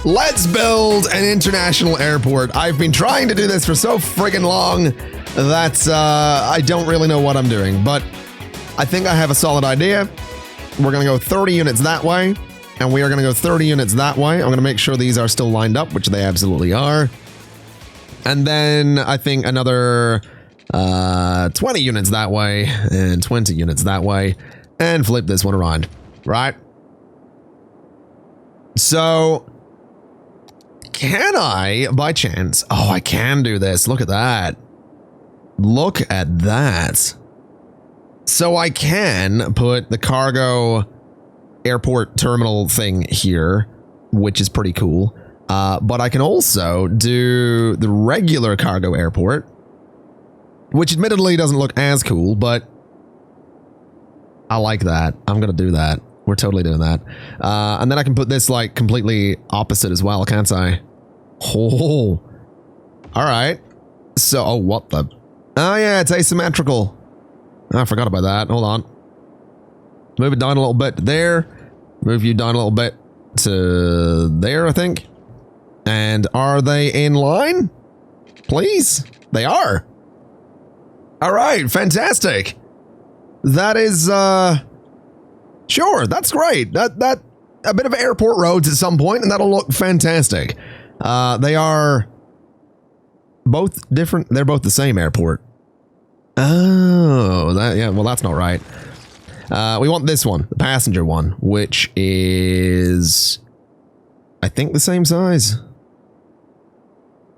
Let's build an international airport. I've been trying to do this for so friggin' long that I don't really know what I'm doing, but I think I have a solid idea. We're going to go 30 units that way, and we are going to go 30 units that way. I'm going to make sure these are still lined up, which they absolutely are. And then I think another 20 units that way and 20 units that way, and flip this one around, right? So, can I, by chance... Oh, I can do this. Look at that. Look at that. So I can put the cargo airport terminal thing here, which is pretty cool. But I can also do the regular cargo airport, which admittedly doesn't look as cool, but I like that. I'm going to do that. We're totally doing that. And then I can put this like completely opposite as well, can't I? Oh, all right. So, oh, what the? Oh yeah, it's asymmetrical. I forgot about that. Hold on. Move it down a little bit there. Move you down a little bit to there, I think. And are they in line? Please? They are. All right, fantastic. That is, sure, that's great. That a bit of airport roads at some point, and that'll look fantastic. They are both different. They're both the same airport. Oh, yeah, well, that's not right. We want this one, the passenger one, which is, I think, the same size.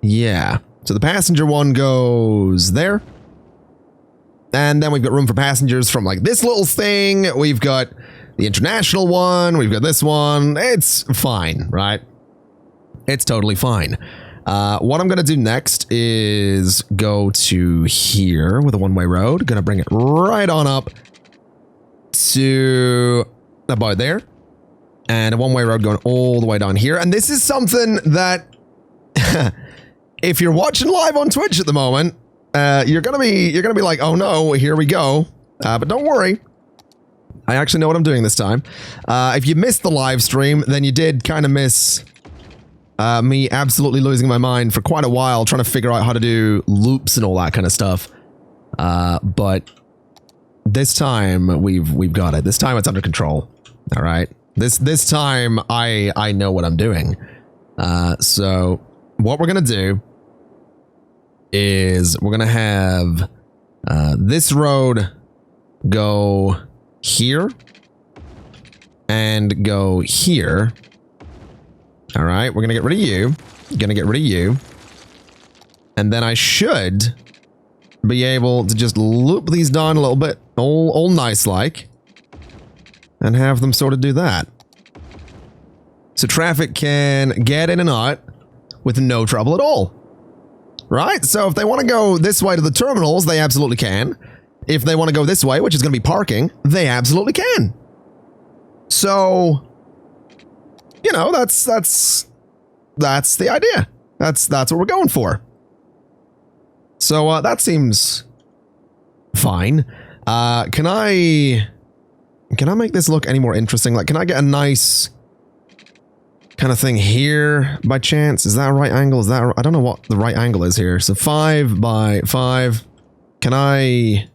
Yeah. So the passenger one goes there. And then we've got room for passengers from like this little thing. We've got the international one. We've got this one. It's fine, right? It's totally fine. What I'm going to do next is go to here with a one-way road. Going to bring it right on up to about there. And a one-way road going all the way down here. And this is something that if you're watching live on Twitch at the moment, you're gonna be like, oh no, here we go. But don't worry. I actually know what I'm doing this time. If you missed the live stream, then you did kind of miss me absolutely losing my mind for quite a while trying to figure out how to do loops and all that kind of stuff. But this time we've got it. This time it's under control. All right. This time I know what I'm doing. So what we're gonna do is we're gonna have this road go here and go here. All right, we're gonna get rid of you. Gonna get rid of you. And then I should be able to just loop these down a little bit, all nice like, and have them sort of do that. So traffic can get in and out with no trouble at all. Right? So if they want to go this way to the terminals, they absolutely can. If they want to go this way, which is going to be parking, they absolutely can. So, you know, that's the idea. That's what we're going for. So that seems fine. Can I make this look any more interesting? Like, can I get a nice kind of thing here by chance? Is that a right angle? Is that, I don't know what the right angle is here. So 5 by 5. Can I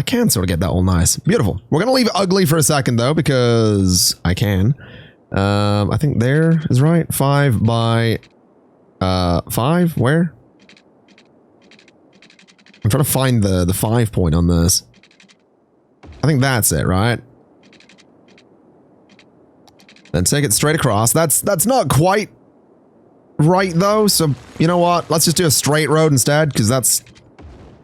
can sort of get that all nice. Beautiful. We're going to leave it ugly for a second though, because I can. I think there is right. 5 by 5. Where? I'm trying to find the 5 point on this. I think that's it, right? Then take it straight across. That's not quite right though, so you know what? Let's just do a straight road instead, because that's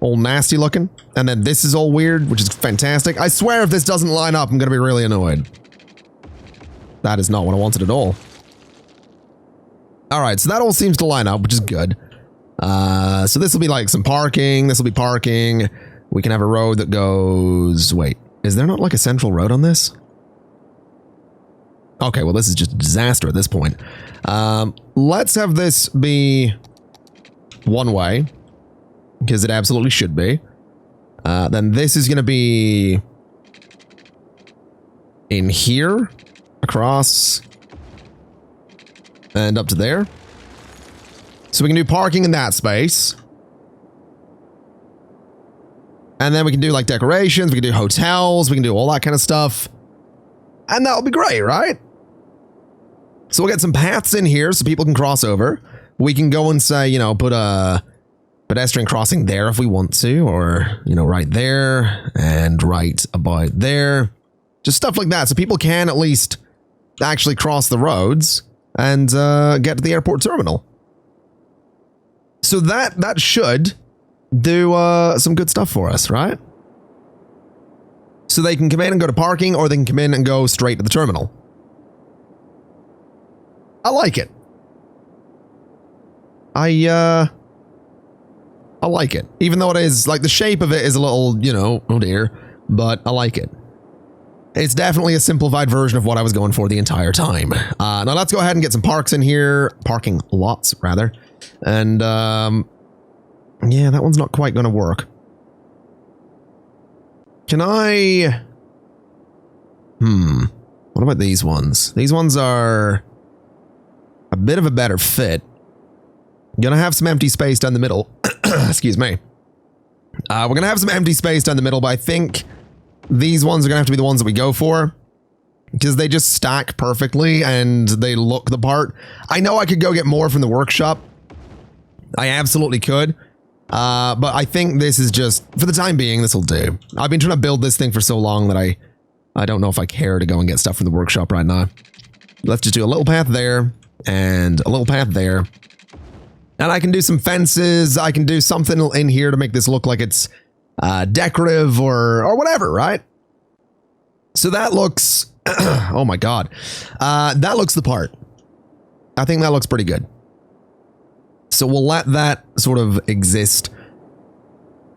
all nasty looking. And then this is all weird, which is fantastic. I swear if this doesn't line up, I'm gonna be really annoyed. That is not what I wanted at all. Alright, so that all seems to line up, which is good. So this will be like some parking, this will be parking. We can have a road that goes... Wait, is there not like a central road on this? Okay, well this is just a disaster at this point. Let's have this be one way, because it absolutely should be. Then this is going to be in here, across and up to there. So we can do parking in that space. And then we can do like decorations, we can do hotels, we can do all that kind of stuff. And that'll be great, right? So we'll get some paths in here so people can cross over. We can go and say, you know, put a pedestrian crossing there if we want to, or, you know, right there and right about there. Just stuff like that so people can at least actually cross the roads and get to the airport terminal. So that should do some good stuff for us, right? So they can come in and go to parking, or they can come in and go straight to the terminal. I like it. I like it. Even though it is, like, the shape of it is a little, you know, oh dear, but I like it. It's definitely a simplified version of what I was going for the entire time. Now let's go ahead and get some parks in here. Parking lots, rather. And, yeah, that one's not quite going to work. Can I... What about these ones? These ones are a bit of a better fit. Gonna have some empty space down the middle. Excuse me. We're gonna have some empty space down the middle, but I think these ones are gonna have to be the ones that we go for, because they just stack perfectly and they look the part. I know I could go get more from the workshop. I absolutely could. But I think this is just, for the time being, this will do. I've been trying to build this thing for so long that I don't know if I care to go and get stuff from the workshop right now. Let's just do a little path there and a little path there. And I can do some fences. I can do something in here to make this look like it's decorative or whatever, right? So that looks, oh my God. That looks the part. I think that looks pretty good. So we'll let that sort of exist.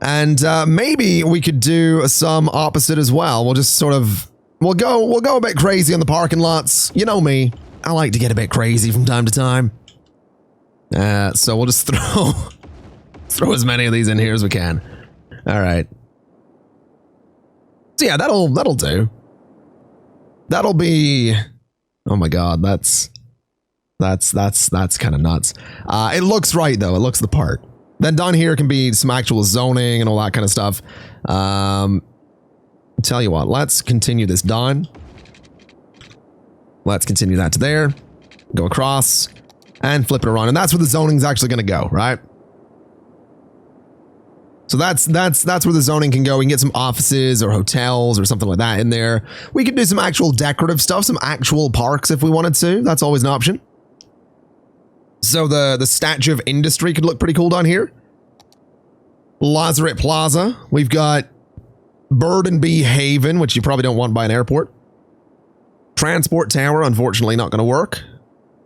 And maybe we could do some opposite as well. We'll just sort of, we'll go a bit crazy on the parking lots. You know me. I like to get a bit crazy from time to time. So we'll just throw as many of these in here as we can. All right. So yeah, that'll do. That'll be, oh my God, that's kind of nuts. It looks right though. It looks the part. Then down here can be some actual zoning and all that kind of stuff. Tell you what, let's continue this down. Let's continue that to there. Go across and flip it around. And that's where the zoning's actually going to go, right? So that's where the zoning can go. We can get some offices or hotels or something like that in there. We could do some actual decorative stuff, some actual parks if we wanted to. That's always an option. So the Statue of Industry could look pretty cool down here. Lazaret Plaza. We've got Bird and Bee Haven, which you probably don't want by an airport. Transport Tower, unfortunately not going to work.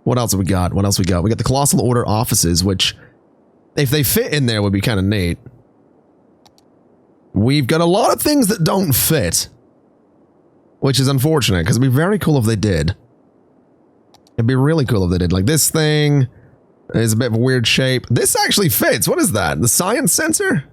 What else have we got? What else we got? We got the Colossal Order offices, which, if they fit in there, would be kind of neat. We've got a lot of things that don't fit, which is unfortunate, because it'd be very cool if they did. It'd be really cool if they did. Like, this thing is a bit of a weird shape. This actually fits. What is that? The science center?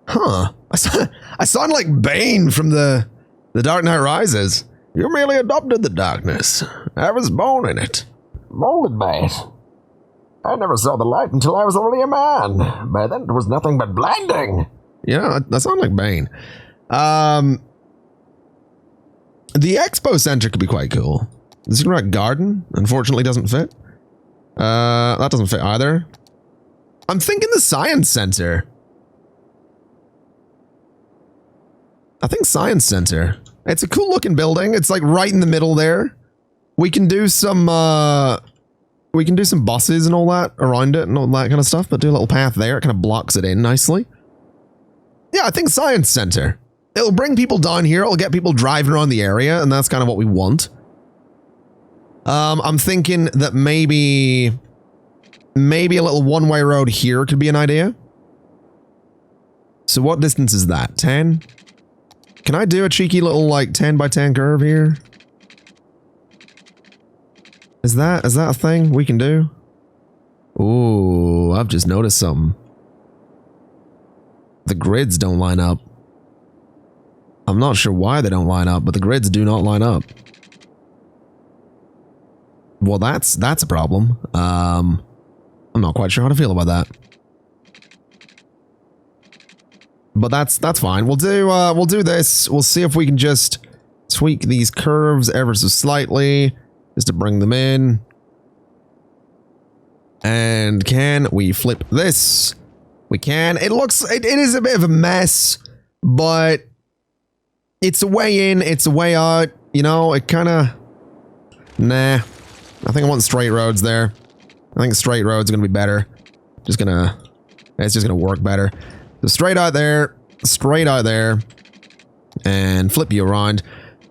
Huh. I sound like Bane from the Dark Knight Rises. You merely adopted the darkness. I was born in it. Molded by it. I never saw the light until I was already a man. By then it was nothing but blinding. Yeah, that sounds like Bane. The Expo Center could be quite cool. The Cigarette Garden, unfortunately, doesn't fit. That doesn't fit either. I'm thinking the Science Center. I think Science Center. It's a cool looking building. It's like right in the middle there. We can do some buses and all that around it and all that kind of stuff, but do a little path there. It kind of blocks it in nicely. Yeah, I think Science Center. It'll bring people down here. It'll get people driving around the area, and that's kind of what we want. I'm thinking that maybe a little one-way road here could be an idea. So what distance is that? 10? Can I do a cheeky little, like, 10 by 10 curve here? Is that a thing we can do? Ooh, I've just noticed something. The grids don't line up. I'm not sure why they don't line up, but the grids do not line up. Well, that's a problem. I'm not quite sure how to feel about that. But that's fine. We'll do this. We'll see if we can just tweak these curves ever so slightly just to bring them in. And can we flip this? We can. It is a bit of a mess, but it's a way in, it's a way out. You know, it kind of... Nah. I think I want straight roads there. I think straight roads are going to be better. It's just going to work better. So straight out there, and flip you around.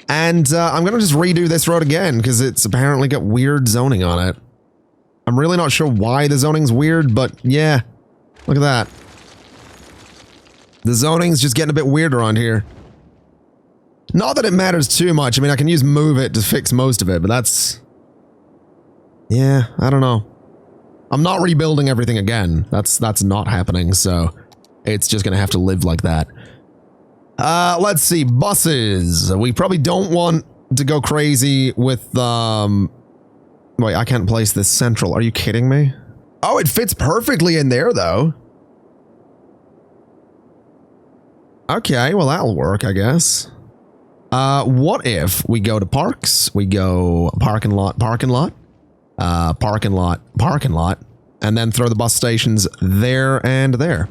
And I'm going to just redo this road again, because it's apparently got weird zoning on it. I'm really not sure why the zoning's weird, but yeah. Look at that. The zoning's just getting a bit weird around here. Not that it matters too much. I mean, I can use move it to fix most of it, but that's... Yeah, I don't know. I'm not rebuilding everything again. That's not happening, so it's just gonna have to live like that. Let's see, buses. We probably don't want to go crazy with, wait, I can't place this central. Are you kidding me? Oh, it fits perfectly in there, though. Okay, well, that'll work, I guess. What if we go to parks? We go parking lot, parking lot, and then throw the bus stations there and there.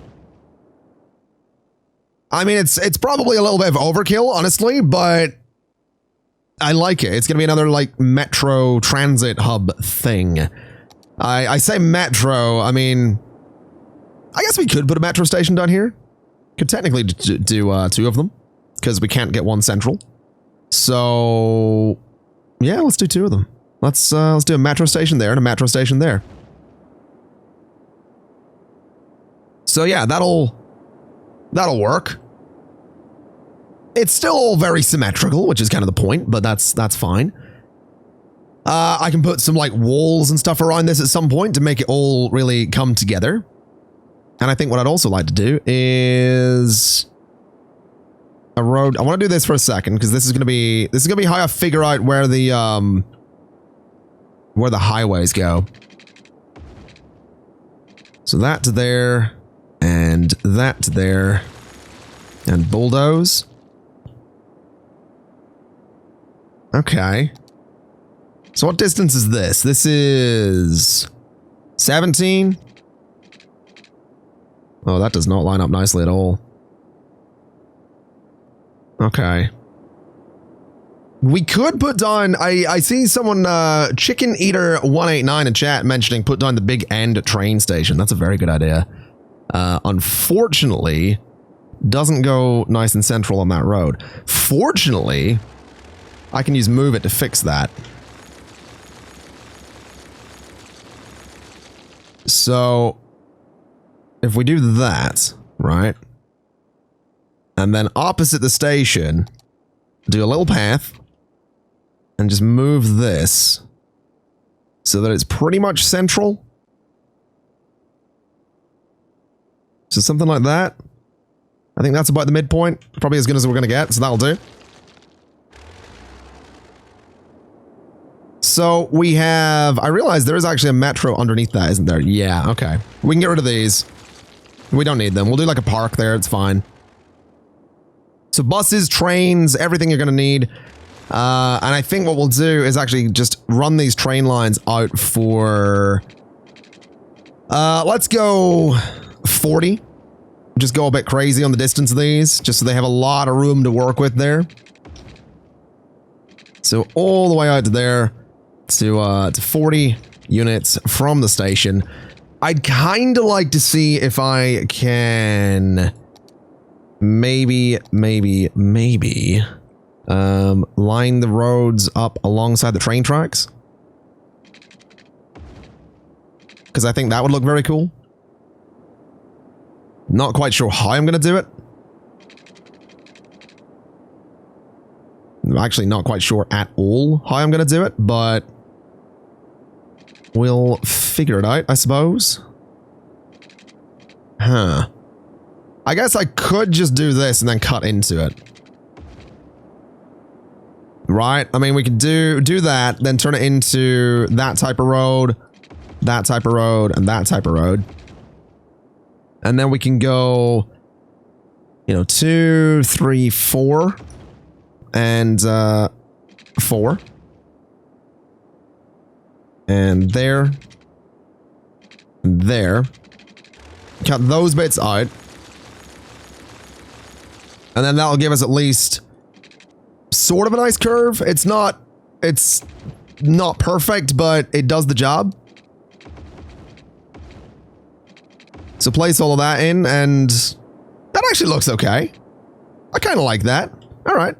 I mean, it's probably a little bit of overkill, honestly, but I like it. It's going to be another, like, metro transit hub thing. I say metro, I mean, I guess we could put a metro station down here. Could technically do two of them, because we can't get one central. So, yeah, let's do two of them. Let's do a metro station there and a metro station there. So yeah, that'll work. It's still very symmetrical, which is kind of the point, but that's fine. I can put some like walls and stuff around this at some point to make it all really come together. And I think what I'd also like to do is a road. I want to do this for a second because this is gonna be how I figure out where the highways go. So that to there, and that to there, and bulldoze. Okay. So what distance is this? This is 17. Oh, that does not line up nicely at all. Okay. We could put down, I see someone, Chicken Eater 189 in chat mentioning put down the Big End train station. That's a very good idea. Unfortunately, doesn't go nice and central on that road. Fortunately, I can use move it to fix that. So, if we do that, right? And then opposite the station, do a little path, and just move this so that it's pretty much central. So something like that. I think that's about the midpoint. Probably as good as we're going to get, so that'll do. So we have... I realize there is actually a metro underneath that, isn't there? Yeah, okay. We can get rid of these. We don't need them. We'll do like a park there, it's fine. So buses, trains, everything you're going to need. And I think what we'll do is actually just run these train lines out for... let's go 40. Just go a bit crazy on the distance of these, just so they have a lot of room to work with there. So all the way out to there, to 40 units from the station. I'd kind of like to see if I can maybe line the roads up alongside the train tracks. Because I think that would look very cool. Not quite sure how I'm going to do it. I'm actually not quite sure at all how I'm going to do it, but we'll figure it out, I suppose. Huh. I guess I could just do this and then cut into it. Right? I mean, we could do that, then turn it into that type of road, that type of road, and that type of road. And then we can go, you know, 2, 3, 4, and 4. And there. And there. Cut those bits out. And then that'll give us at least sort of a nice curve. It's not perfect, but it does the job. So place all of that in, and that actually looks okay. I kind of like that. All right.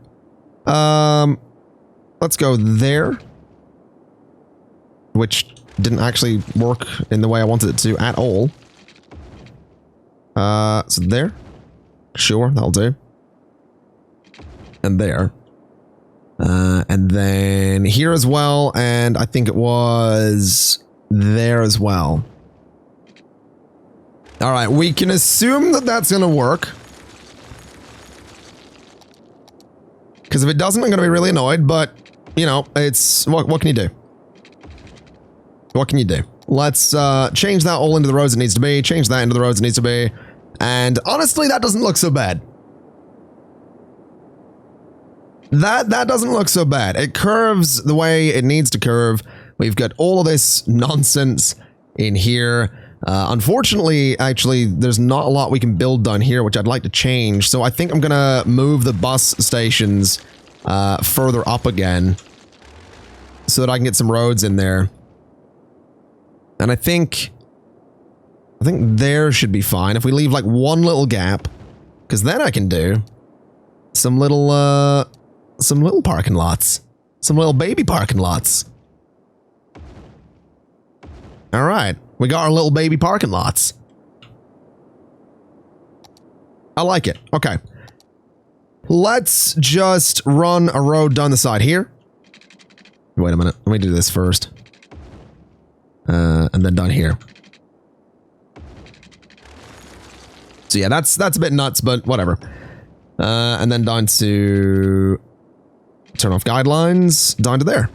Let's go there. Which didn't actually work in the way I wanted it to at all. So there. Sure, that'll do. And there. And then here as well, and I think it was there as well. All right, we can assume that that's going to work. Because if it doesn't, I'm going to be really annoyed, but, you know, it's... What can you do? What can you do? Let's change that all into the roads it needs to be, change that into the roads it needs to be, and honestly, that doesn't look so bad. That doesn't look so bad. It curves the way it needs to curve. We've got all of this nonsense in here. Unfortunately, actually, there's not a lot we can build down here, which I'd like to change. So I think I'm going to move the bus stations further up again so that I can get some roads in there. And I think there should be fine if we leave like one little gap, because then I can do some little parking lots, some little baby parking lots. All right. We got our little baby parking lots. I like it. Okay. Let's just run a road down the side here. Wait a minute. Let me do this first. And then down here. So yeah, that's a bit nuts, but whatever. And then down to... Turn off guidelines. Down to there.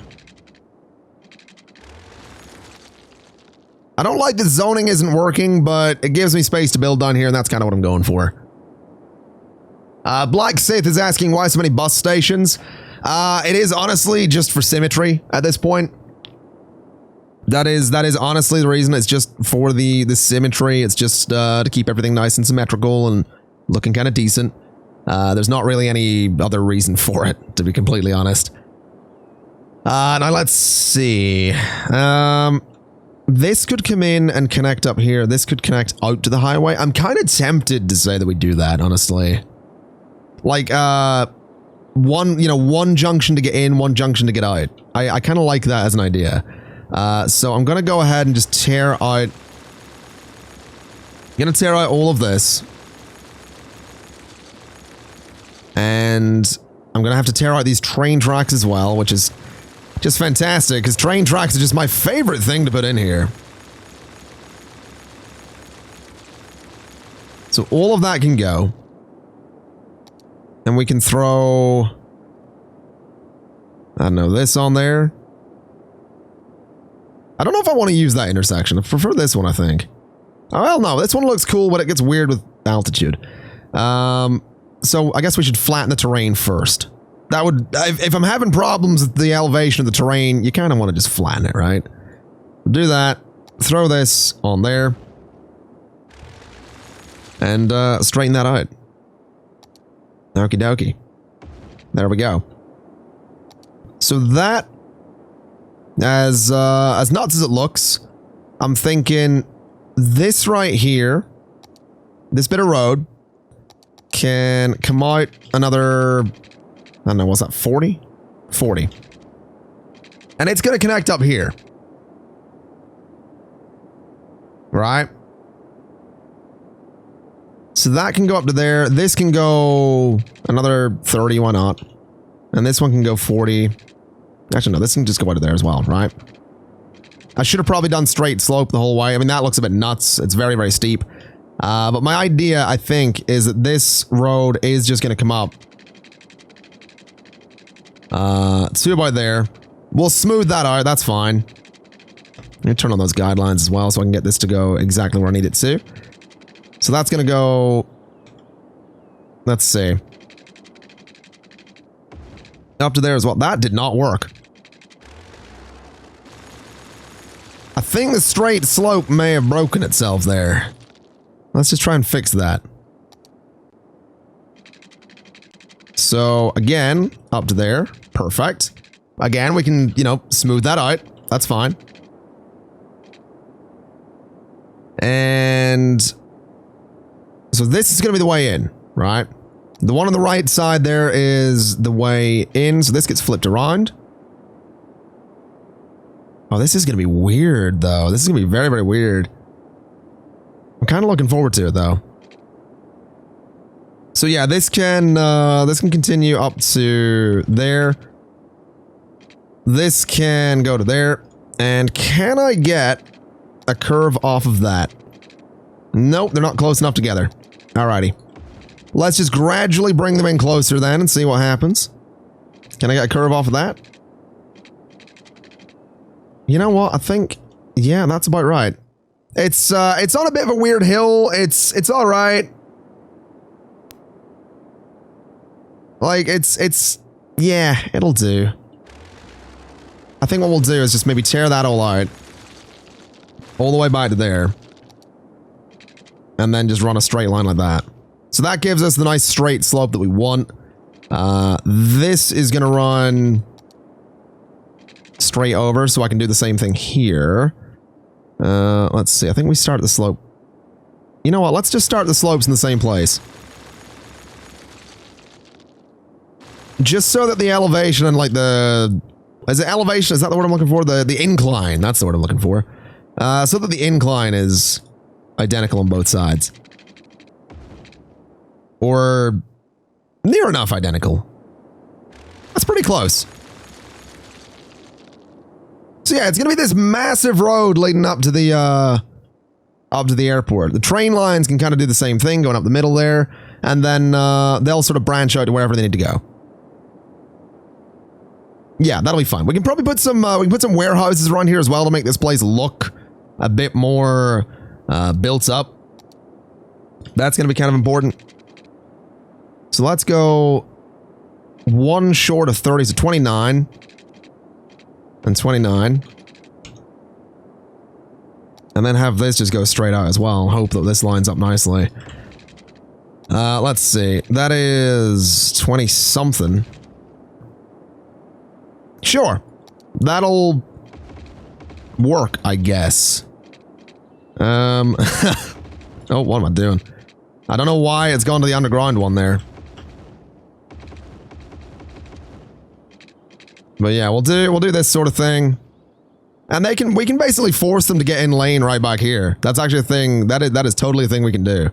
I don't like that zoning isn't working, but it gives me space to build down here, and that's kind of what I'm going for. Black Sith is asking why so many bus stations. It is honestly just for symmetry at this point. That is honestly the reason. It's just for the symmetry. It's just to keep everything nice and symmetrical and looking kind of decent. There's not really any other reason for it, to be completely honest. Now let's see. This could come in and connect up here. This could connect out to the highway. I'm kind of tempted to say that we do that, honestly. Like, one junction to get in, one junction to get out. I kind of like that as an idea. So I'm gonna go ahead and just tear out... I'm gonna tear out all of this. And I'm gonna have to tear out these train tracks as well, which is... just fantastic, because train tracks are just my favorite thing to put in here. So all of that can go. And we can throw... I don't know, this on there. I don't know if I want to use that intersection. I prefer this one, I think. Oh, well, no, this one looks cool, but it gets weird with altitude. So I guess we should flatten the terrain first. That would, if I'm having problems with the elevation of the terrain, you kind of want to just flatten it, right? Do that. Throw this on there. And straighten that out. Okie dokie. There we go. So that, as nuts as it looks, I'm thinking this right here, this bit of road, can come out another... I don't know, what's that, 40? 40. And it's going to connect up here. Right? So that can go up to there. This can go another 30, why not? And this one can go 40. Actually, no, this can just go out to there as well, right? I should have probably done straight slope the whole way. I mean, that looks a bit nuts. It's very, very steep. But my idea, I think, is that this road is just going to come up 2 by there. We'll smooth that out, that's fine. Let me turn on those guidelines as well so I can get this to go exactly where I need it to. So that's gonna go... Let's see. Up to there as well. That did not work. I think the straight slope may have broken itself there. Let's just try and fix that. So, again, up to there. Perfect. Again, we can, you know, smooth that out. That's fine. And... so this is going to be the way in, right? The one on the right side there is the way in, so this gets flipped around. Oh, this is going to be weird, though. This is going to be very, very weird. I'm kind of looking forward to it, though. So yeah, this can continue up to there. This can go to there. And can I get a curve off of that? Nope, they're not close enough together. Alrighty. Let's just gradually bring them in closer then and see what happens. Can I get a curve off of that? You know what? I think, yeah, that's about right. It's on a bit of a weird hill. It's all right. Like it's yeah, it'll do. I think what we'll do is just maybe tear that all out, all the way back to there, and then just run a straight line like that. So that gives us the nice straight slope that we want. This is gonna run straight over, so I can do the same thing here. Let's see. I think we start the slope. You know what? Let's just start the slopes in the same place. Just so that the elevation and like the... Is it elevation? Is that the word I'm looking for? The incline. That's the word I'm looking for. So that the incline is identical on both sides. Or near enough identical. That's pretty close. So yeah, it's gonna be this massive road leading up to the airport. The train lines can kind of do the same thing, going up the middle there, and then they'll sort of branch out to wherever they need to go. Yeah, that'll be fine. We can probably put some warehouses around here as well to make this place look a bit more built up. That's gonna be kind of important. So let's go one short of 30, so 29. And 29. And then have this just go straight out as well. Hope that this lines up nicely. Let's see. That is 20 something. Sure. That'll work, I guess. Oh, what am I doing? I don't know why it's gone to the underground one there. But yeah, we'll do this sort of thing. And we can basically force them to get in lane right back here. That's actually a thing, that is totally a thing we can do.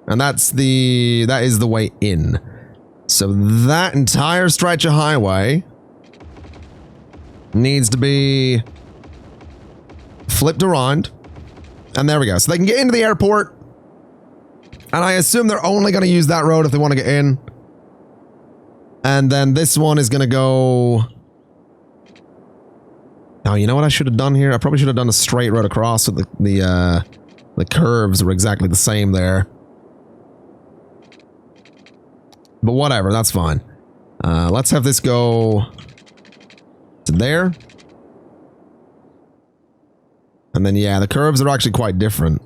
And that is the way in. So that entire stretch of highway needs to be flipped around. And there we go. So they can get into the airport. And I assume they're only going to use that road if they want to get in. And then this one is going to go... Oh, you know what I should have done here? I probably should have done a straight road across so the curves were exactly the same there. But whatever, that's fine. Let's have this go to there. And then, yeah, the curves are actually quite different.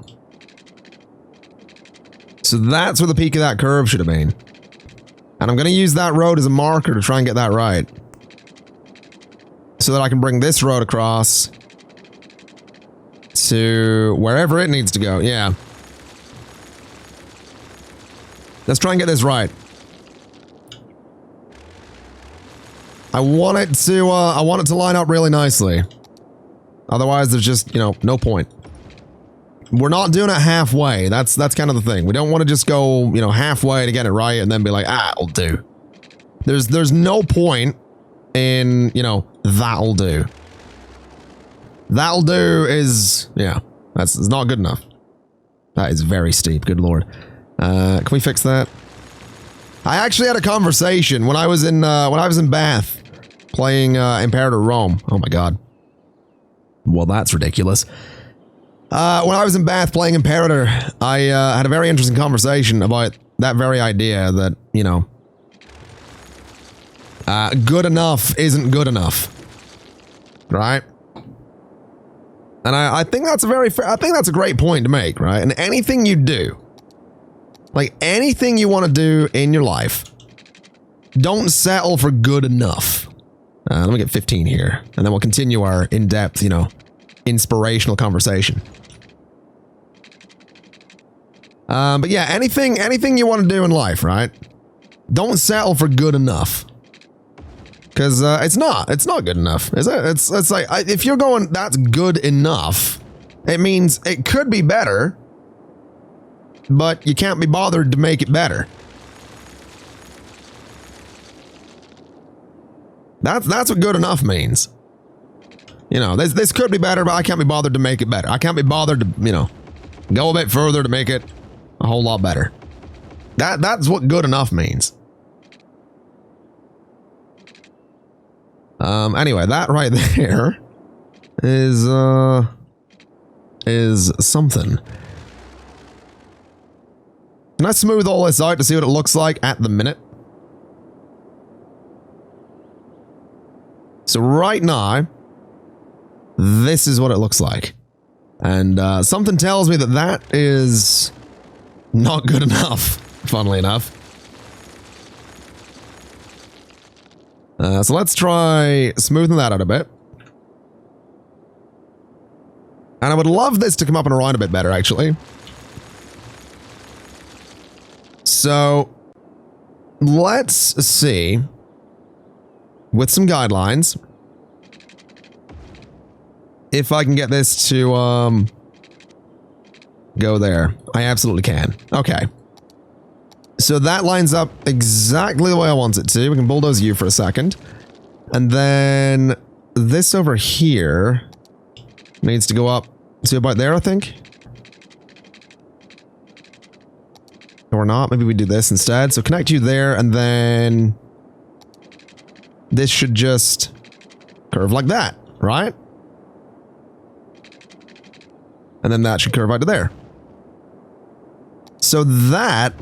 So that's where the peak of that curve should have been. And I'm going to use that road as a marker to try and get that right. So that I can bring this road across to wherever it needs to go. Yeah. Let's try and get this right. I want it to line up really nicely. Otherwise, there's just, you know, no point. We're not doing it halfway. That's kind of the thing. We don't want to just go, you know, halfway to get it right and then be like, it'll do. There's no point in, you know, that'll do. That'll do is, yeah, that's not good enough. That is very steep, good lord. Can we fix that? I actually had a conversation when I was in Bath playing Imperator Rome. Oh my god. Well, that's ridiculous. When I was in Bath playing Imperator, I had a very interesting conversation about that very idea that, you know, good enough isn't good enough. Right? And I think that's a very fair, I think that's a great point to make, right? And anything you do, like anything you want to do in your life, don't settle for good enough. Let me get 15 here, and then we'll continue our in-depth, you know, inspirational conversation. But yeah, anything you want to do in life, right? Don't settle for good enough. Because it's not good enough, is it? It's like, if you're going, that's good enough, it means it could be better, but you can't be bothered to make it better. That's what good enough means. You know, this could be better, but I can't be bothered to make it better. I can't be bothered to, you know, go a bit further to make it a whole lot better. That's what good enough means. Anyway, that right there is something. Can I smooth all this out to see what it looks like at the minute? So right now, this is what it looks like. And something tells me that that is not good enough, funnily enough. So let's try smoothing that out a bit. And I would love this to come up and around a bit better, actually. So let's see, with some guidelines, if I can get this to go there. I absolutely can. Okay. So that lines up exactly the way I want it to. We can bulldoze you for a second. And then this over here needs to go up to about there, I think. Or not. Maybe we do this instead. So connect you there, and then this should just curve like that, right? And then that should curve out to there. So that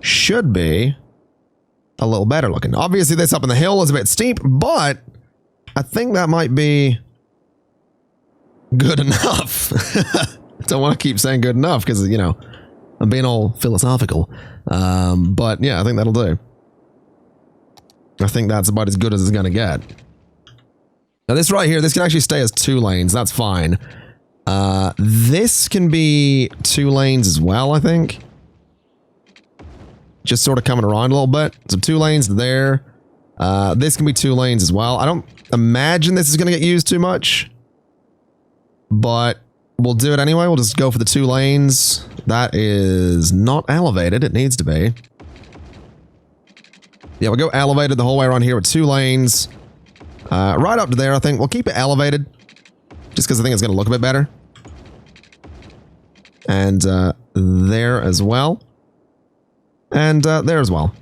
should be a little better looking. Obviously, this up in the hill is a bit steep, but I think that might be good enough. Don't want to keep saying good enough because, you know, I'm being all philosophical. But yeah, I think that'll do. I think that's about as good as it's going to get. Now this right here, this can actually stay as 2 lanes. That's fine. This can be 2 lanes as well, I think. Just sort of coming around a little bit. So 2 lanes there. This can be 2 lanes as well. I don't imagine this is going to get used too much. But we'll do it anyway. We'll just go for the 2 lanes. That is not elevated. It needs to be. Yeah, we'll go elevated the whole way around here with 2 lanes. Right up to there, I think. We'll keep it elevated. Just because I think it's going to look a bit better. And there as well. And there as well.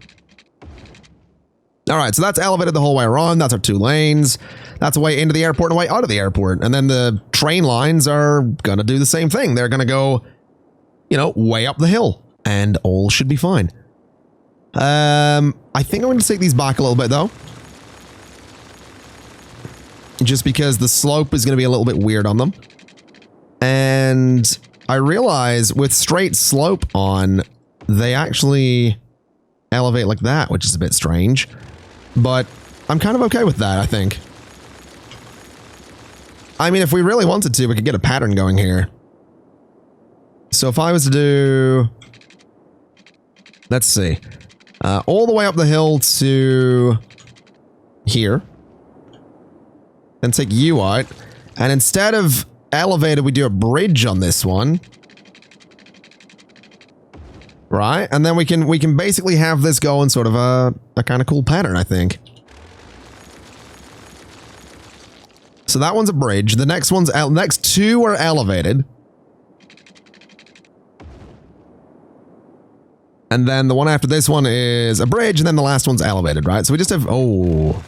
Alright, so that's elevated the whole way around. That's our 2 lanes. That's a way into the airport and a way out of the airport. And then the train lines are going to do the same thing. They're going to go, you know, way up the hill. And all should be fine. I think I'm going to take these back a little bit, though. Just because the slope is going to be a little bit weird on them. And I realize with straight slope on, they actually elevate like that, which is a bit strange. But I'm kind of okay with that, I think. I mean, if we really wanted to, we could get a pattern going here. So if I was to do... Let's see. All the way up the hill to here. Then take you out. And instead of elevated, we do a bridge on this one. Right? And then we can basically have this go in sort of a kind of cool pattern, I think. So that one's a bridge. The next one's next 2 are elevated. And then the one after this one is a bridge, and then the last one's elevated, right? So we just have... Oh.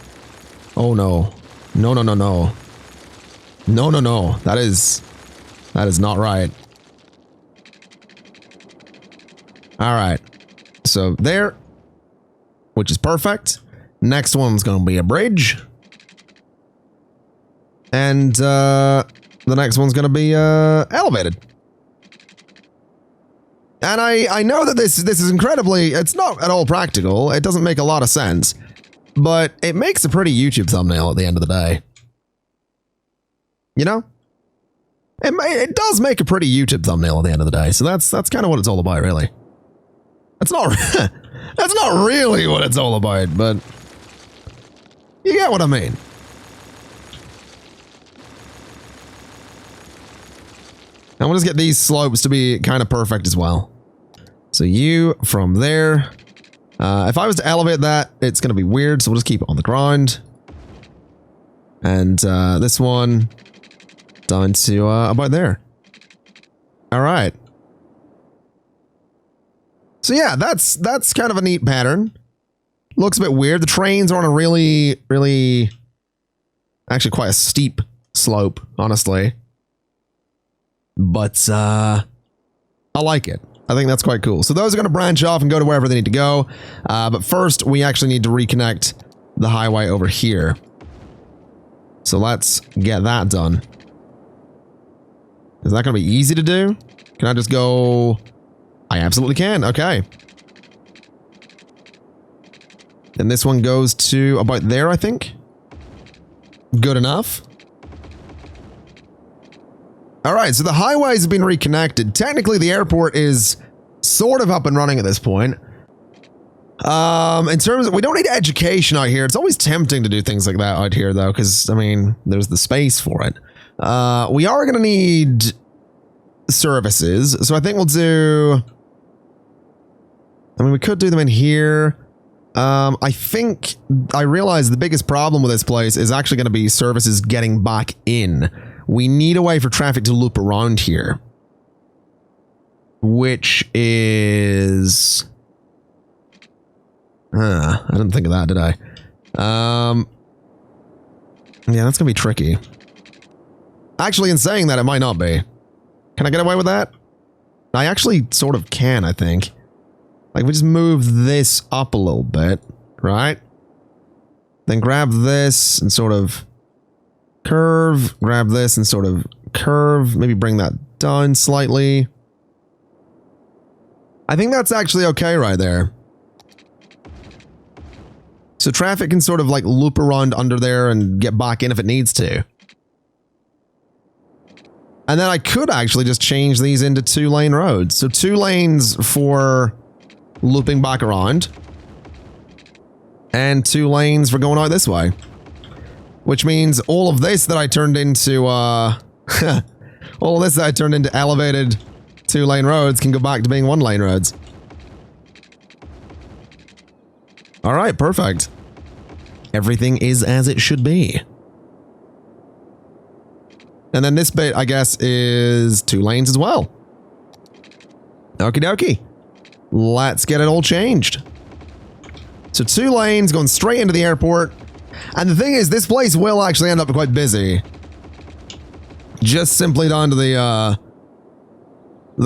Oh, no. No, no, no, no. No, no, no. That is not right. All right. So there, which is perfect. Next one's going to be a bridge. And the next one's going to be elevated. And I know that this is incredibly, it's not at all practical. It doesn't make a lot of sense. But it makes a pretty YouTube thumbnail at the end of the day. You know? It does make a pretty YouTube thumbnail at the end of the day. So that's kind of what it's all about, really. That's not that's not really what it's all about, but you get what I mean. And we'll just get these slopes to be kind of perfect as well. So you from there. If I was to elevate that, it's going to be weird, so we'll just keep it on the ground. And this one down to about there. All right. So yeah, that's kind of a neat pattern. Looks a bit weird. The trains are on a really, actually quite a steep slope, honestly. But I like it. I think that's quite cool. So those are going to branch off and go to wherever they need to go. But first, we actually need to reconnect the highway over here. So let's get that done. Is that going to be easy to do? Can I just go... I absolutely can. Okay. And this one goes to about there, I think. Good enough. All right, so the highways have been reconnected. Technically, the airport is sort of up and running at this point. In terms of, we don't need education out here. It's always tempting to do things like that out here, though, because, I mean, there's the space for it. We are going to need services, so I think we'll do... I mean, we could do them in here. I think I realize the biggest problem with this place is actually going to be services getting back in. We need a way for traffic to loop around here. Which is... I didn't think of that, did I? Yeah, that's going to be tricky. Actually, in saying that, it might not be. Can I get away with that? I actually sort of can, I think. Like, we just move this up a little bit, right? Then grab this and sort of curve. Grab this and sort of curve. Maybe bring that down slightly. I think that's actually okay right there. So traffic can sort of like loop around under there and get back in if it needs to. And then I could actually just change these into 2-lane roads. So 2 lanes for looping back around. And 2 lanes for going out this way. Which means all of this that I turned into, all of this that I turned into elevated 2-lane roads can go back to being 1-lane roads. All right, perfect. Everything is as it should be. And then this bit, I guess, is 2 lanes as well. Okie dokie. Let's get it all changed. So 2 lanes going straight into the airport. And the thing is, this place will actually end up quite busy. Just simply down to the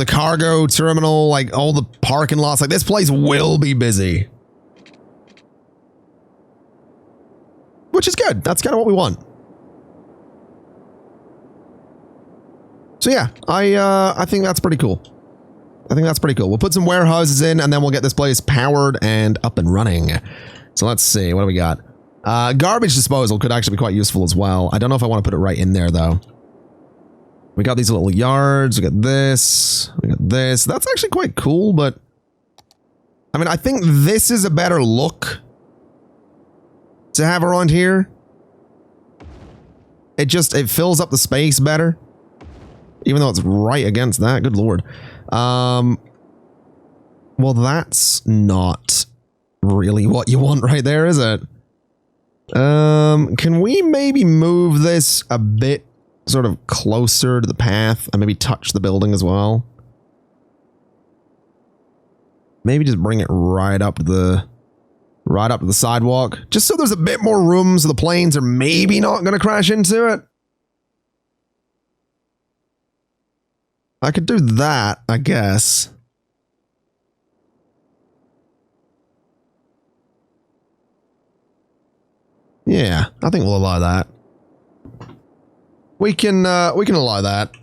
cargo terminal, like all the parking lots. Like, this place will be busy. Which is good. That's kind of what we want. So yeah, I think that's pretty cool. I think that's pretty cool. We'll put some warehouses in, and then we'll get this place powered and up and running. So let's see. What do we got? Garbage disposal could actually be quite useful as well. I don't know if I want to put it right in there, though. We got these little yards. We got this. We got this. That's actually quite cool, but... I mean, I think this is a better look to have around here. It fills up the space better. Even though it's right against that. Good lord. Well, that's not really what you want right there, is it? Can we maybe move this a bit sort of closer to the path and maybe touch the building as well? Maybe just bring it right up to the sidewalk, just so there's a bit more room so the planes are maybe not going to crash into it. I could do that, I guess. Yeah, I think we'll allow that. We can allow that.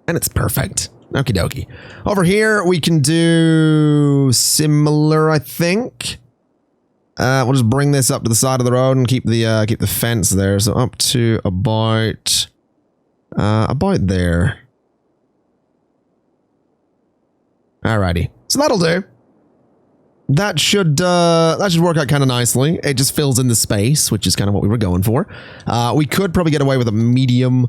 And it's perfect. Okie dokie. Over here, we can do similar, I think. We'll just bring this up to the side of the road and keep the fence there. So up to about there. Alrighty. So that'll do. That should work out kind of nicely. It just fills in the space, which is kind of what we were going for. We could probably get away with a medium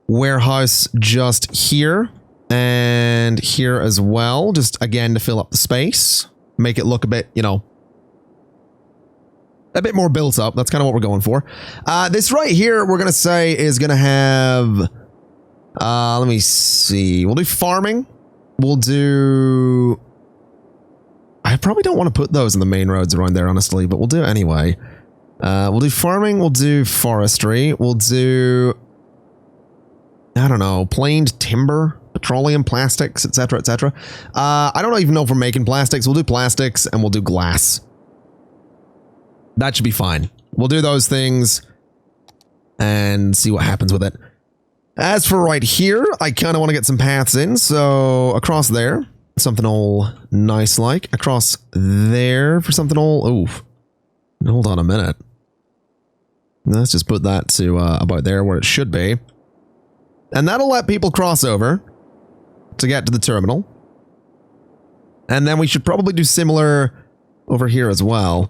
warehouse just here and here as well, just again to fill up the space, make it look a bit, you know, a bit more built up. That's kind of what we're going for. This right here, we're gonna say is gonna have, let me see, we'll do farming. We'll do, I probably don't want to put those in the main roads around there, honestly, but we'll do it anyway. We'll do farming, we'll do forestry, we'll do, I don't know, planed timber, petroleum, plastics, etc., etc. I don't even know if we're making plastics. We'll do plastics and we'll do glass. That should be fine. We'll do those things and see what happens with it. As for right here, I kind of want to get some paths in. So across there, something all nice like. Across there for something all, oof. Hold on a minute. Let's just put that to about there where it should be. And that'll let people cross over to get to the terminal. And then we should probably do similar over here as well.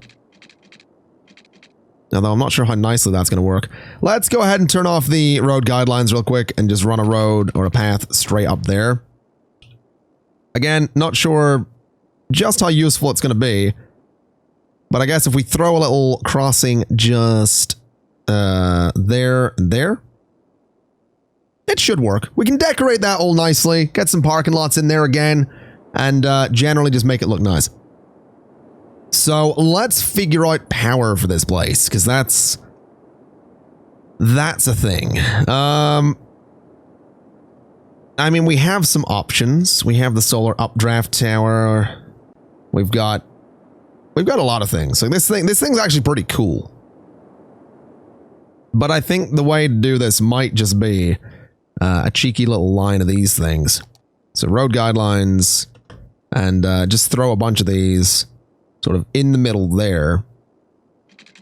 Although I'm not sure how nicely that's going to work. Let's go ahead and turn off the road guidelines real quick and just run a road or a path straight up there. Again, not sure just how useful it's going to be. But I guess if we throw a little crossing just there and there, it should work. We can decorate that all nicely, get some parking lots in there again, and generally just make it look nice. So let's figure out power for this place, because that's a thing. I mean, we have some options. We have the solar updraft tower. We've got a lot of things. Like this thing's actually pretty cool. But I think the way to do this might just be a cheeky little line of these things. So road guidelines, and just throw a bunch of these sort of in the middle there.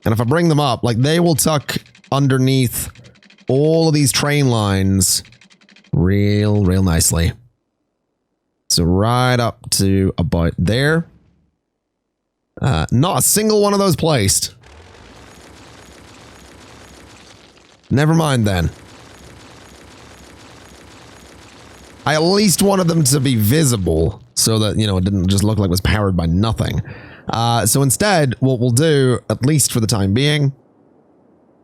And if I bring them up, like they will tuck underneath all of these train lines real nicely. So right up to about there. Not a single one of those placed. Never mind then. I at least wanted them to be visible so that, you know, it didn't just look like it was powered by nothing. So instead, what we'll do, at least for the time being,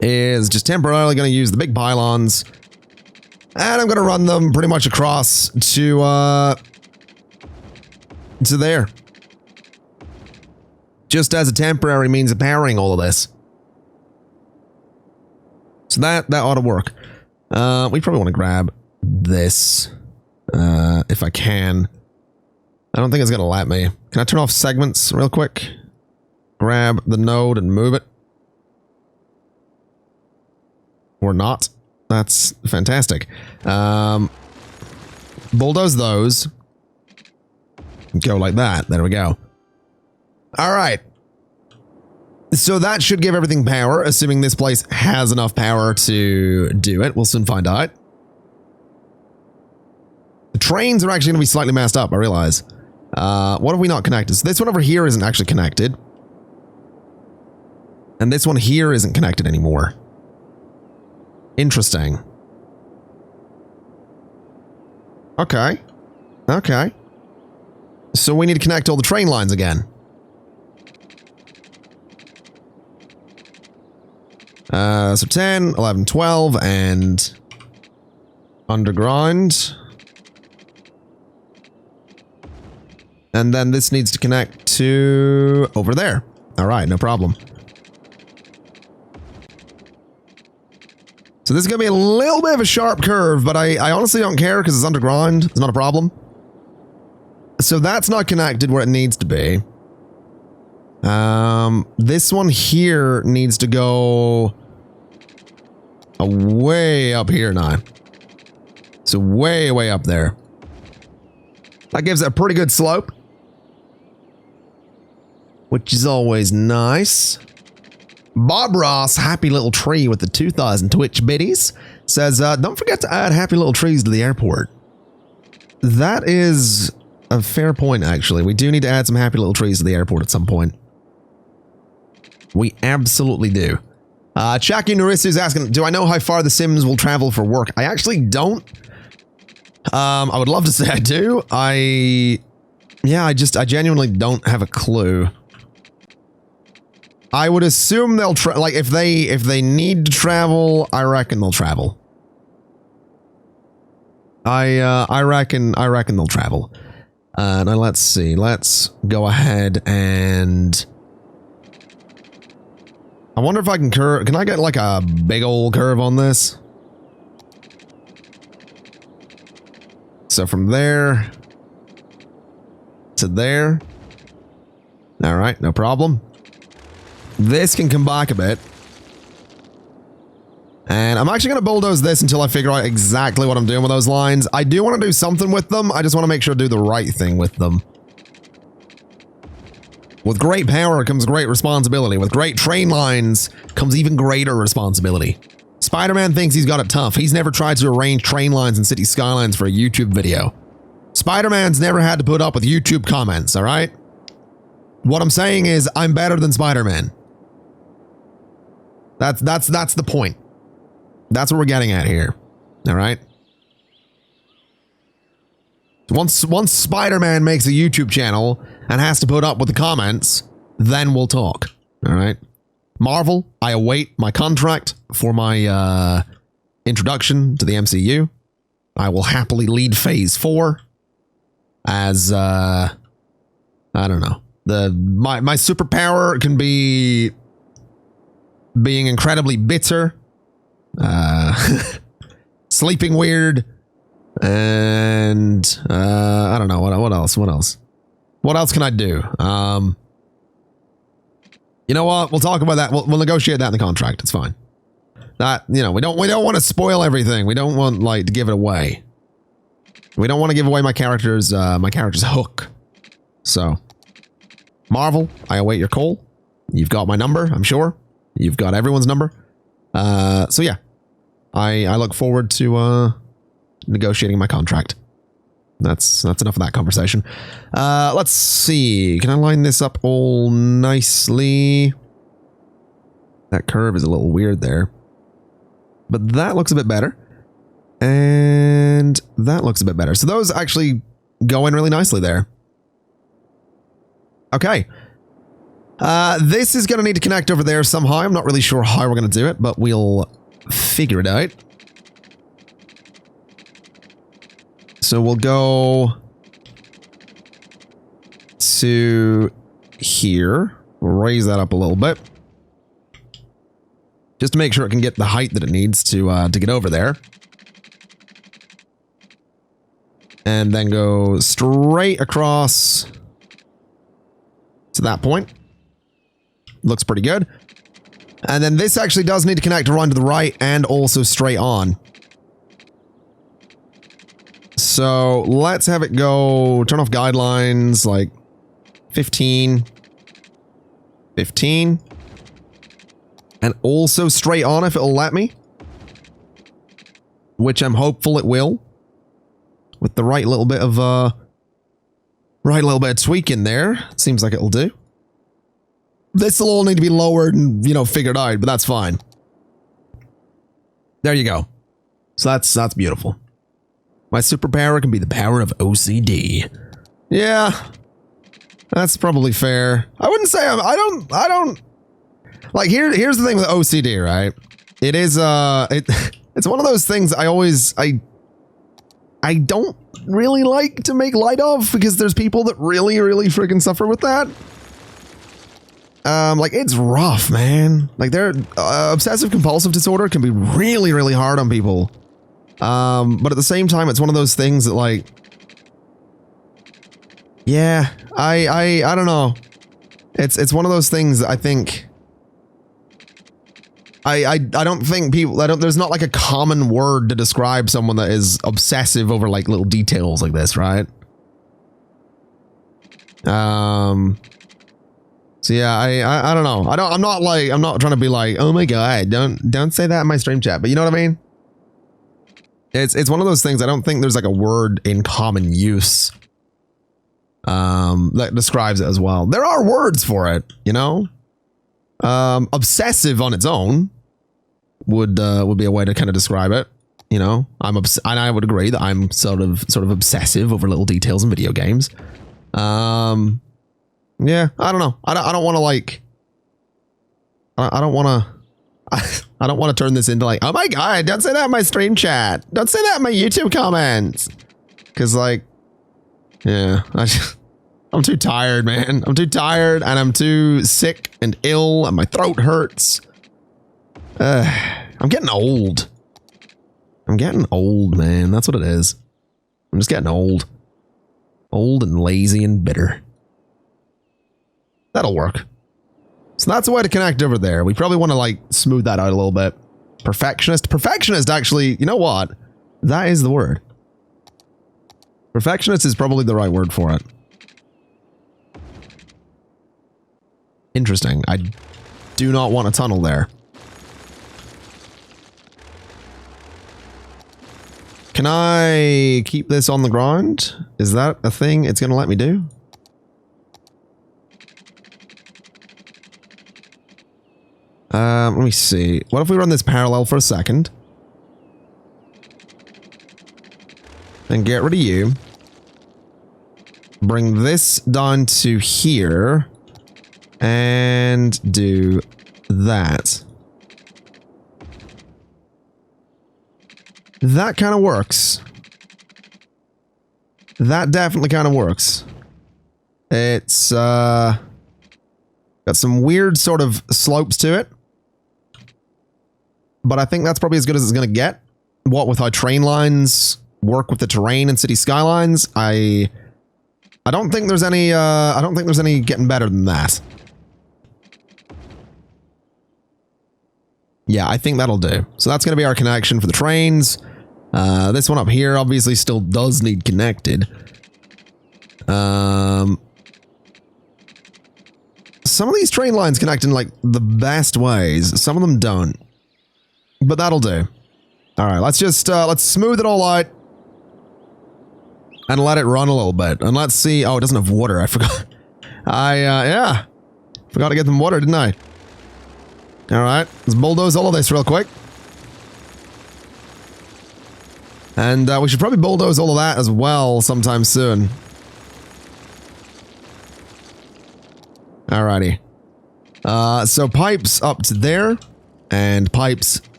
is just temporarily going to use the big pylons, and I'm going to run them pretty much across to there. Just as a temporary means of powering all of this. So that ought to work. We probably want to grab this, if I can. I don't think it's going to let me. Can I turn off segments real quick? Grab the node and move it. Or not. That's fantastic. Bulldoze those. Go like that. There we go. All right. So that should give everything power, assuming this place has enough power to do it. We'll soon find out. The trains are actually going to be slightly messed up, I realize. What have we not connected? So this one over here isn't actually connected. And this one here isn't connected anymore. Interesting. Okay. Okay. So we need to connect all the train lines again. So 10, 11, 12, and underground. And then this needs to connect to over there. All right, no problem. So this is going to be a little bit of a sharp curve, but I honestly don't care because it's underground. It's not a problem. So that's not connected where it needs to be. This one here needs to go way up here now. So way, way up there. That gives it a pretty good slope, which is always nice. Bob Ross, happy little tree with the 2,000 Twitch biddies, says, don't forget to add happy little trees to the airport. That is a fair point, actually. We do need to add some happy little trees to the airport at some point. We absolutely do. Chucky Narisu is asking, do I know how far the Sims will travel for work? I actually don't. I would love to say I do. I genuinely don't have a clue. I would assume they'll like if they need to travel, I reckon they'll travel. I reckon they'll travel. Now let's see. Let's go ahead and I wonder if I can curve. Can I get like a big old curve on this? So from there to there. All right, no problem. This can come back a bit. And I'm actually going to bulldoze this until I figure out exactly what I'm doing with those lines. I do want to do something with them. I just want to make sure I do the right thing with them. With great power comes great responsibility. With great train lines comes even greater responsibility. Spider-Man thinks he's got it tough. He's never tried to arrange train lines and city skylines for a YouTube video. Spider-Man's never had to put up with YouTube comments, all right? What I'm saying is I'm better than Spider-Man. That's the point. That's what we're getting at here. All right? Once Spider-Man makes a YouTube channel and has to put up with the comments, then we'll talk. All right? Marvel, I await my contract for my introduction to the MCU. I will happily lead Phase 4 as I don't know. My superpower can be being incredibly bitter, sleeping weird, and I don't know what else. What else can I do? You know what? We'll talk about that. We'll negotiate that in the contract. It's fine. That, you know, we don't want to spoil everything. We don't want like to give it away. We don't want to give away my character's hook. So, Marvel, I await your call. You've got my number, I'm sure. You've got everyone's number. So yeah, I look forward to negotiating my contract. That's enough of that conversation. Let's see. Can I line this up all nicely? That curve is a little weird there. But that looks a bit better. And that looks a bit better. So those actually go in really nicely there. Okay. This is going to need to connect over there somehow. I'm not really sure how we're going to do it, but we'll figure it out. So we'll go to here. We'll raise that up a little bit. Just to make sure it can get the height that it needs to get over there. And then go straight across to that point. Looks pretty good. And then this actually does need to connect around to the right and also straight on. So let's have it go, turn off guidelines, like 15. 15. And also straight on if it'll let me. Which I'm hopeful it will. With the right little bit of tweak in there. Seems like it'll do. This will all need to be lowered and, you know, figured out, but that's fine. There you go. So that's beautiful. My superpower can be the power of OCD. Yeah. That's probably fair. I wouldn't say I don't like here's the thing with OCD, right? It is it's one of those things I I don't really like to make light of, because there's people that really, really freaking suffer with that. Like, it's rough, man. Like, obsessive compulsive disorder can be really, really hard on people. But at the same time, it's one of those things that, like, yeah, I don't know. It's one of those things that I think I don't think people, there's not like a common word to describe someone that is obsessive over like little details like this, right? So yeah, I don't know. I'm not trying to be like, oh my God, don't say that in my stream chat, but you know what I mean? It's one of those things. I don't think there's like a word in common use that describes it as well. There are words for it, you know? Obsessive on its own would be a way to kind of describe it. You know, and I would agree that I'm sort of obsessive over little details in video games. Yeah, I don't know. I don't want to like. I don't want to. I don't want to turn this into like, oh my God, don't say that in my stream chat. Don't say that in my YouTube comments. Because like, yeah, I'm too tired, man. I'm too tired and I'm too sick and ill and my throat hurts. I'm getting old. I'm getting old, man. That's what it is. I'm just getting old. Old and lazy and bitter. That'll work. So that's a way to connect over there. We probably want to like smooth that out a little bit. Perfectionist. Perfectionist actually, you know what? That is the word. Perfectionist is probably the right word for it. Interesting. I do not want a tunnel there. Can I keep this on the ground? Is that a thing it's going to let me do? Let me see. What if we run this parallel for a second? And get rid of you. Bring this down to here. And do that. That kind of works. That definitely kind of works. It's, got some weird sort of slopes to it. But I think that's probably as good as it's going to get. What with how train lines work with the terrain in City Skylines, I don't think there's any, I don't think there's any getting better than that. Yeah, I think that'll do. So that's going to be our connection for the trains. This one up here obviously still does need connected. Some of these train lines connect in like the best ways. Some of them don't. But that'll do. All right, let's just, let's smooth it all out. And let it run a little bit. And let's see. Oh, it doesn't have water. I forgot. Yeah. Forgot to get them water, didn't I? All right, let's bulldoze all of this real quick. And we should probably bulldoze all of that as well sometime soon. Alrighty. So pipes up to there. And pipes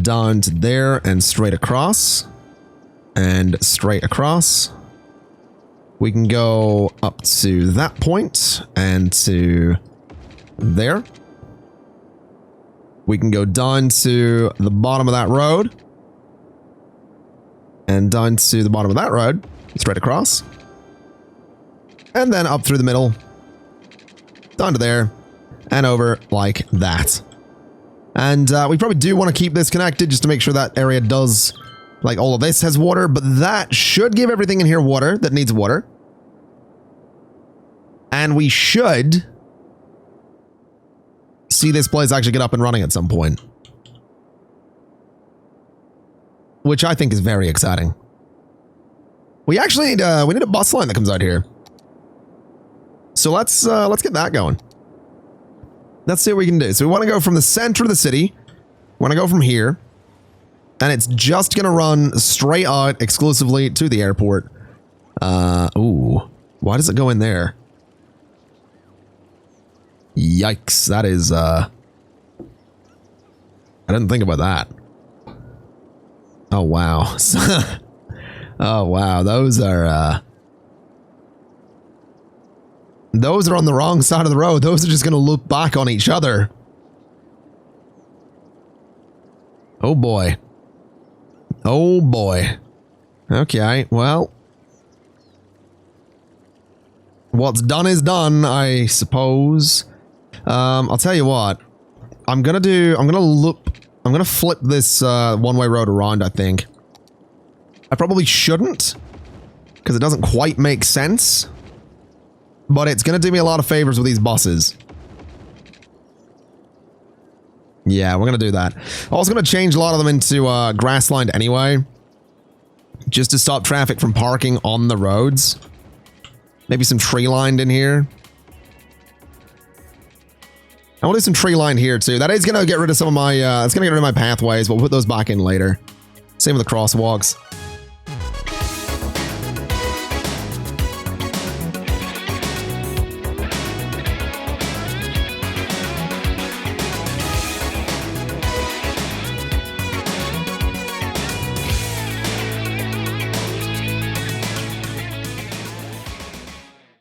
down to there and straight across. And straight across. We can go up to that point and to there. We can go down to the bottom of that road. And down to the bottom of that road. Straight across. And then up through the middle. Down to there. And over like that. And we probably do want to keep this connected just to make sure that area does, like all of this has water. But that should give everything in here water that needs water. And we should see this place actually get up and running at some point. Which I think is very exciting. We actually need we need a bus line that comes out here. So let's get that going. Let's see what we can do. So we want to go from the center of the city. We want to go from here. And it's just going to run straight out exclusively to the airport. Ooh. Why does it go in there? Yikes. That is, I didn't think about that. Oh, wow. Oh, wow. Those are on the wrong side of the road. Those are just going to loop back on each other. Oh, boy. Oh, boy. Okay, well. What's done is done, I suppose. I'll tell you what. I'm gonna flip this one-way road around, I think. I probably shouldn't, because it doesn't quite make sense. But it's gonna do me a lot of favors with these buses. Yeah, we're gonna do that. I was gonna change a lot of them into grass-lined anyway, just to stop traffic from parking on the roads. Maybe some tree-lined in here. I want to do some tree-lined here too. That is gonna get rid of some of my it's gonna get rid of my pathways, but we'll put those back in later. Same with the crosswalks.